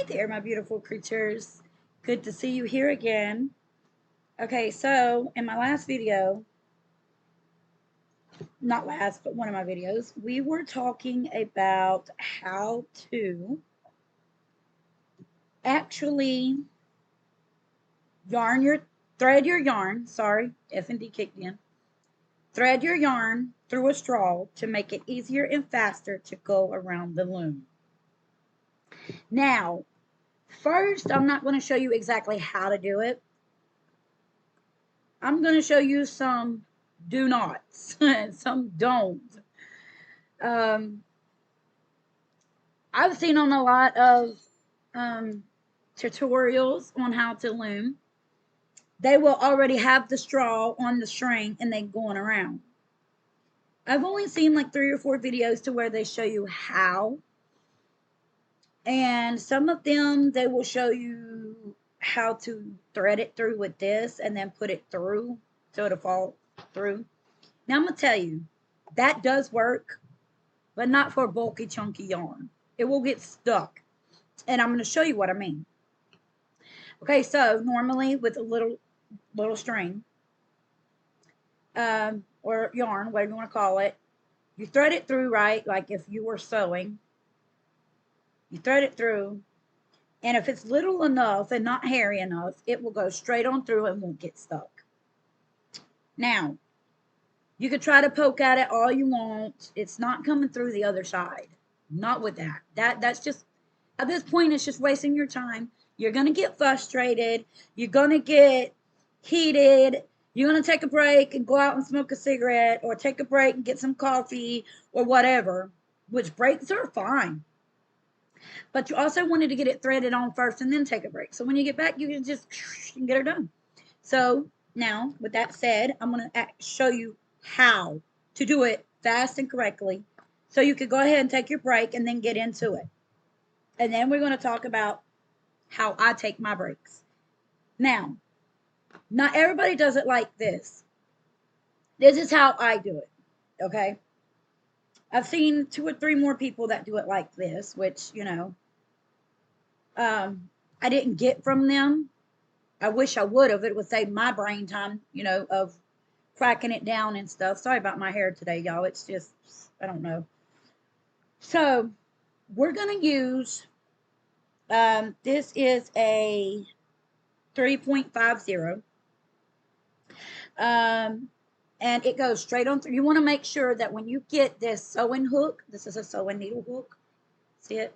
Hey there, my beautiful creatures. Good to see you here again. Okay, so in my last video, not last, but one of my videos, we were talking about how to actually thread your yarn, sorry, F&D kicked in, thread your yarn through a straw to make it easier and faster to go around the loom. Now, first, I'm not going to show you exactly how to do it. I'm going to show you some do nots, some don't. I've seen on a lot of tutorials on how to loom. They will already have the straw on the string and they going around. I've only seen like 3 or 4 videos to where they show you how. And some of them, they will show you how to thread it through with this and then put it through so it'll fall through. Now I'm going to tell you, that does work, but not for bulky, chunky yarn. It will get stuck. And I'm going to show you what I mean. Okay, so normally with a little string or yarn, whatever you want to call it, you thread it through, right? Like if you were sewing, you thread it through, and if it's little enough and not hairy enough, it will go straight on through and won't get stuck. Now, you could try to poke at it all you want. It's not coming through the other side. Not with that. That's just, at this point, it's just wasting your time. You're going to get frustrated. You're going to get heated. You're going to take a break and go out and smoke a cigarette or take a break and get some coffee or whatever, which breaks are fine. But you also wanted to get it threaded on first and then take a break. So when you get back, you can just get her done. So now, with that said, I'm going to show you how to do it fast and correctly. So you could go ahead and take your break and then get into it. And then we're going to talk about how I take my breaks. Now, not everybody does it like this. This is how I do it, okay? I've seen 2 or 3 more people that do it like this, which, you know, I didn't get from them. I wish I would have. It would save my brain time, you know, of cracking it down and stuff. Sorry about my hair today, y'all. It's just, I don't know. So, we're going to use, this is a 3.50. And it goes straight on through. You want to make sure that when you get this sewing hook, this is a sewing needle hook, see it?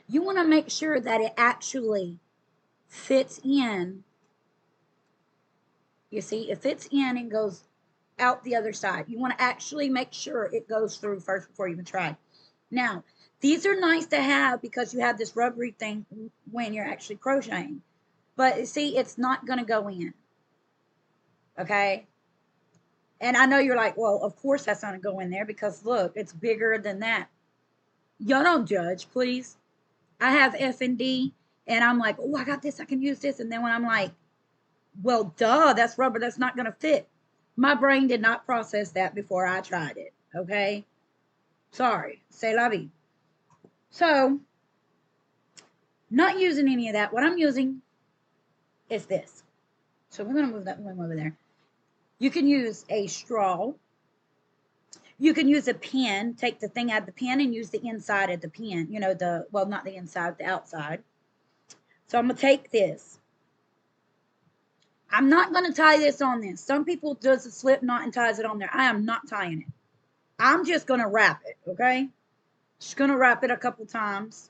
You want to make sure that it actually fits in. You see, it fits in and goes out the other side. You want to actually make sure it goes through first before you even try. Now, these are nice to have because you have this rubbery thing when you're actually crocheting. But see, it's not going to go in. Okay? And I know you're like, well, of course that's going to go in there because look, it's bigger than that. Y'all don't judge, please. I have F&D and I'm like, oh, I got this. I can use this. And then when I'm like, well, duh, that's rubber. That's not going to fit. My brain did not process that before I tried it. Okay? Sorry. C'est la vie. So, not using any of that. What I'm using is this. So we're going to move that one over there. You can use a straw. You can use a pin. Take the thing out of the pin and use the inside of the pin. You know, well, not the inside, the outside. So I'm going to take this. I'm not going to tie this on this. Some people does a slip knot and ties it on there. I am not tying it. I'm just going to wrap it, okay? Just going to wrap it a couple times.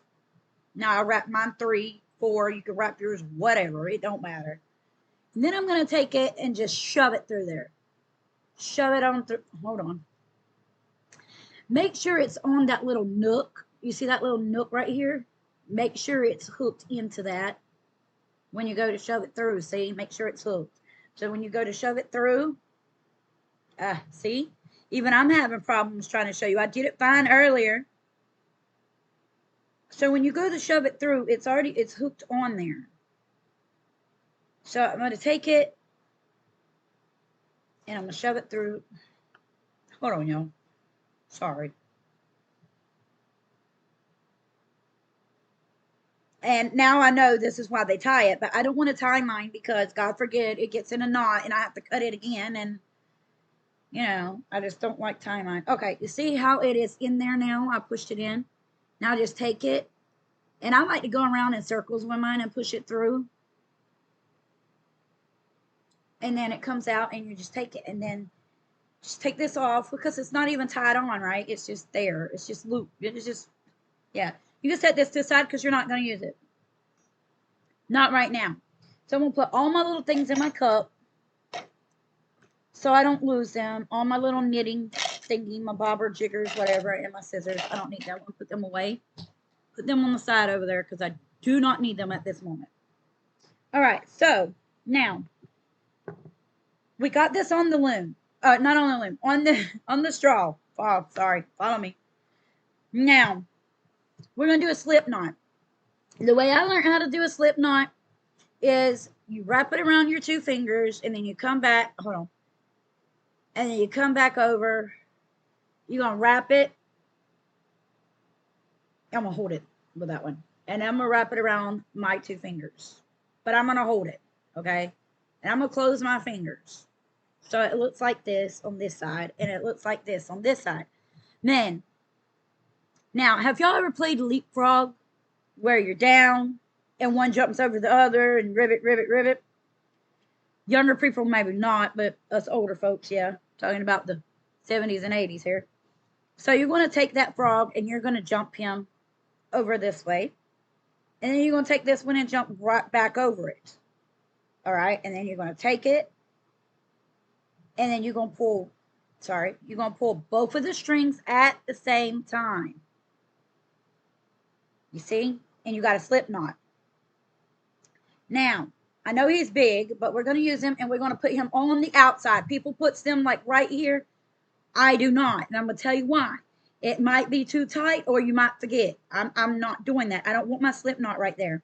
Now, I wrap mine 3, 4. You can wrap yours whatever. It don't matter. And then I'm going to take it and just shove it through there. Shove it on through. Hold on. Make sure it's on that little nook. You see that little nook right here? Make sure it's hooked into that when you go to shove it through. See? Make sure it's hooked. So when you go to shove it through, see? Even I'm having problems trying to show you. I did it fine earlier. So when you go to shove it through, it's hooked on there. So I'm going to take it and I'm going to shove it through. Hold on, y'all. Sorry. And now I know this is why they tie it, but I don't want to tie mine because God forbid it gets in a knot and I have to cut it again. And, you know, I just don't like tying mine. Okay, you see how it is in there now? I pushed it in. Now just take it. And I like to go around in circles with mine and push it through. And then it comes out and you just take it. And then just take this off because it's not even tied on, right? It's just there. It's just loop. It's just, yeah. You can set this to the side because you're not going to use it. Not right now. So I'm going to put all my little things in my cup so I don't lose them. All my little knitting thingy, my bobber, jiggers, whatever, and my scissors. I don't need them. I'll put them away. Put them on the side over there because I do not need them at this moment. All right, so now we got this on the loom. Not on the loom, on the straw. Oh, sorry, follow me. Now we're gonna do a slip knot. The way I learned how to do a slip knot is you wrap it around your 2 fingers and then you come back. Hold on. And then you come back over. You're gonna wrap it. I'm gonna hold it with that one, and I'm gonna wrap it around my 2 fingers. But I'm gonna hold it, okay? And I'm gonna close my fingers. So it looks like this on this side, and it looks like this on this side. Then, now, have y'all ever played leapfrog, where you're down, and one jumps over the other, and ribbit, ribbit, ribbit? Younger people maybe not, but us older folks, yeah. Talking about the 70s and 80s here. So you're going to take that frog, and you're going to jump him over this way. And then you're going to take this one and jump right back over it. All right, and then you're going to take it, and then you're going to pull, you're going to pull both of the strings at the same time. You see? And you got a slip knot. Now, I know he's big, but we're going to use him, and we're going to put him on the outside. People puts them like right here. I do not, and I'm going to tell you why. It might be too tight, or you might forget. I'm not doing that. I don't want my slip knot right there.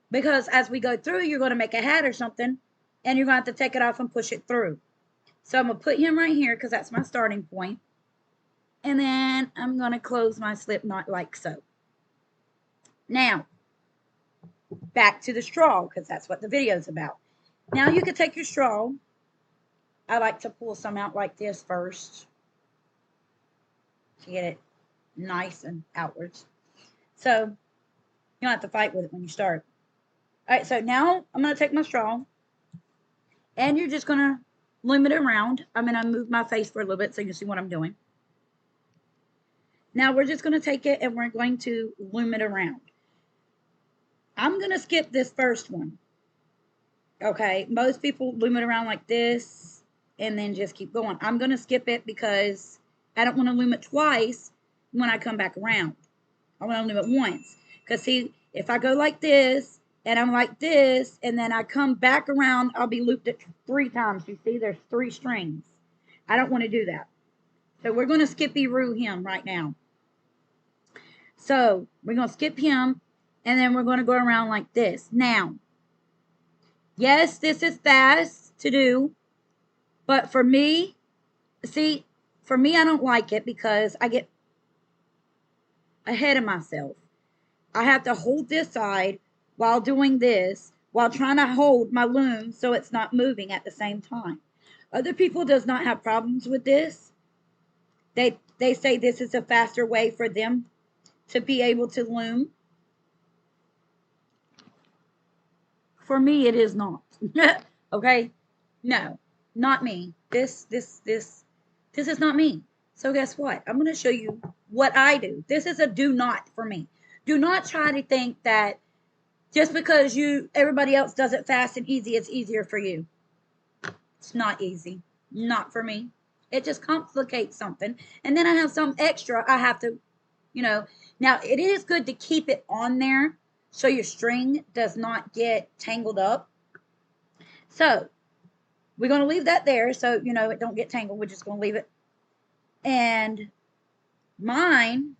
Because as we go through, you're going to make a hat or something, and you're going to have to take it off and push it through. So I'm going to put him right here because that's my starting point. And then I'm going to close my slip knot like so. Now, back to the straw because that's what the video is about. Now you can take your straw. I like to pull some out like this first to get it nice and outwards. So you don't have to fight with it when you start. All right, so now I'm going to take my straw, and you're just going to loom it around. I'm going to move my face for a little bit so you can see what I'm doing. Now we're just going to take it and we're going to loom it around. I'm going to skip this first one. Okay, most people loom it around like this and then just keep going. I'm going to skip it because I don't want to loom it twice when I come back around. I want to loom it once. Because see, if I go like this and I'm like this and then I come back around, I'll be looped it 3 times. You see, there's 3 strings. I don't want to do that. So we're going to skippy-roo him right now. So we're going to skip him, and then we're going to go around like this. Now, yes, this is fast to do, but for me, see, for me, I don't like it because I get ahead of myself. I have to hold this side while doing this, while trying to hold my loom so it's not moving at the same time. Other people does not have problems with this. They say this is a faster way for them to be able to loom. For me, it is not. Okay? No, not me. This is not me. So guess what? I'm going to show you what I do. This is a do not for me. Do not try to think that just because everybody else does it fast and easy, it's easier for you. It's not easy. Not for me. It just complicates something. And then I have some extra I have to, Now, it is good to keep it on there so your string does not get tangled up. So, we're going to leave that there so, it don't get tangled. We're just going to leave it. And mine,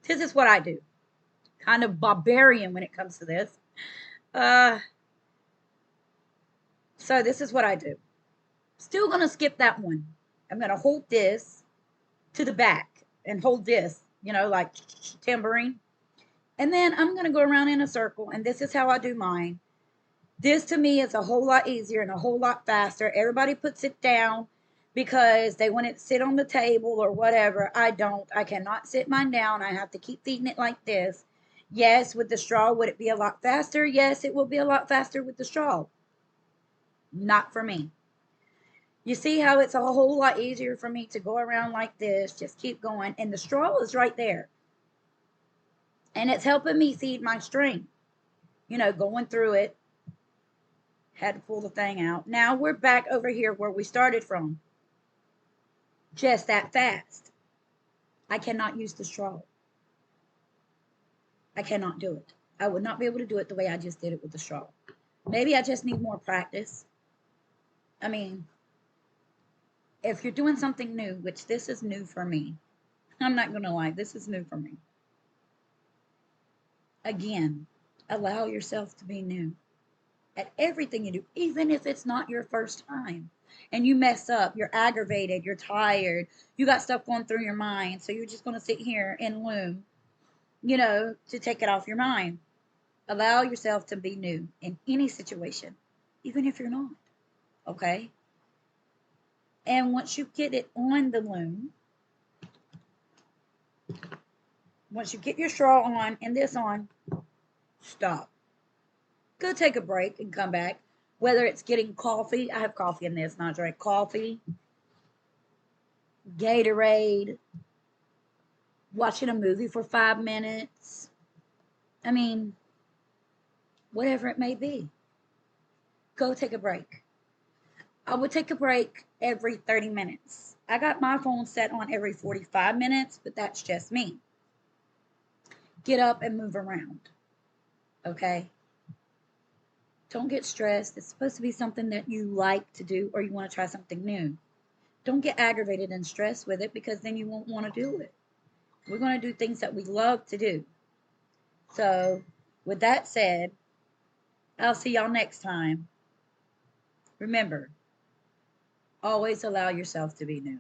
this is what I do. Kind of barbarian when it comes to this. So, this is what I do. Still going to skip that one. I'm going to hold this to the back and hold this, like tambourine. And then I'm going to go around in a circle, and this is how I do mine. This to me is a whole lot easier and a whole lot faster. Everybody puts it down because they want it to sit on the table or whatever. I don't. I cannot sit mine down. I have to keep feeding it like this. Yes, with the straw, would it be a lot faster? Yes, it will be a lot faster with the straw. Not for me. You see how it's a whole lot easier for me to go around like this, just keep going, and the straw is right there. And it's helping me feed my string, going through it. Had to pull the thing out. Now we're back over here where we started from. Just that fast. I cannot use the straw. I cannot do it. I would not be able to do it the way I just did it with the straw. Maybe I just need more practice. I mean, if you're doing something new, which this is new for me, I'm not going to lie, this is new for me. Again, allow yourself to be new at everything you do, even if it's not your first time and you mess up, you're aggravated, you're tired, you got stuff going through your mind. So you're just going to sit here and loom, to take it off your mind. Allow yourself to be new in any situation, even if you're not. Okay. And once you get it on the loom, once you get your straw on and this on, stop. Go take a break and come back. Whether it's getting coffee, I have coffee in this, not drink coffee, Gatorade, watching a movie for 5 minutes. I mean, whatever it may be. Go take a break. I would take a break every 30 minutes. I got my phone set on every 45 minutes, but that's just me. Get up and move around. Okay? Don't get stressed. It's supposed to be something that you like to do or you want to try something new. Don't get aggravated and stressed with it because then you won't want to do it. We're going to do things that we love to do. So, with that said, I'll see y'all next time. Remember, always allow yourself to be new.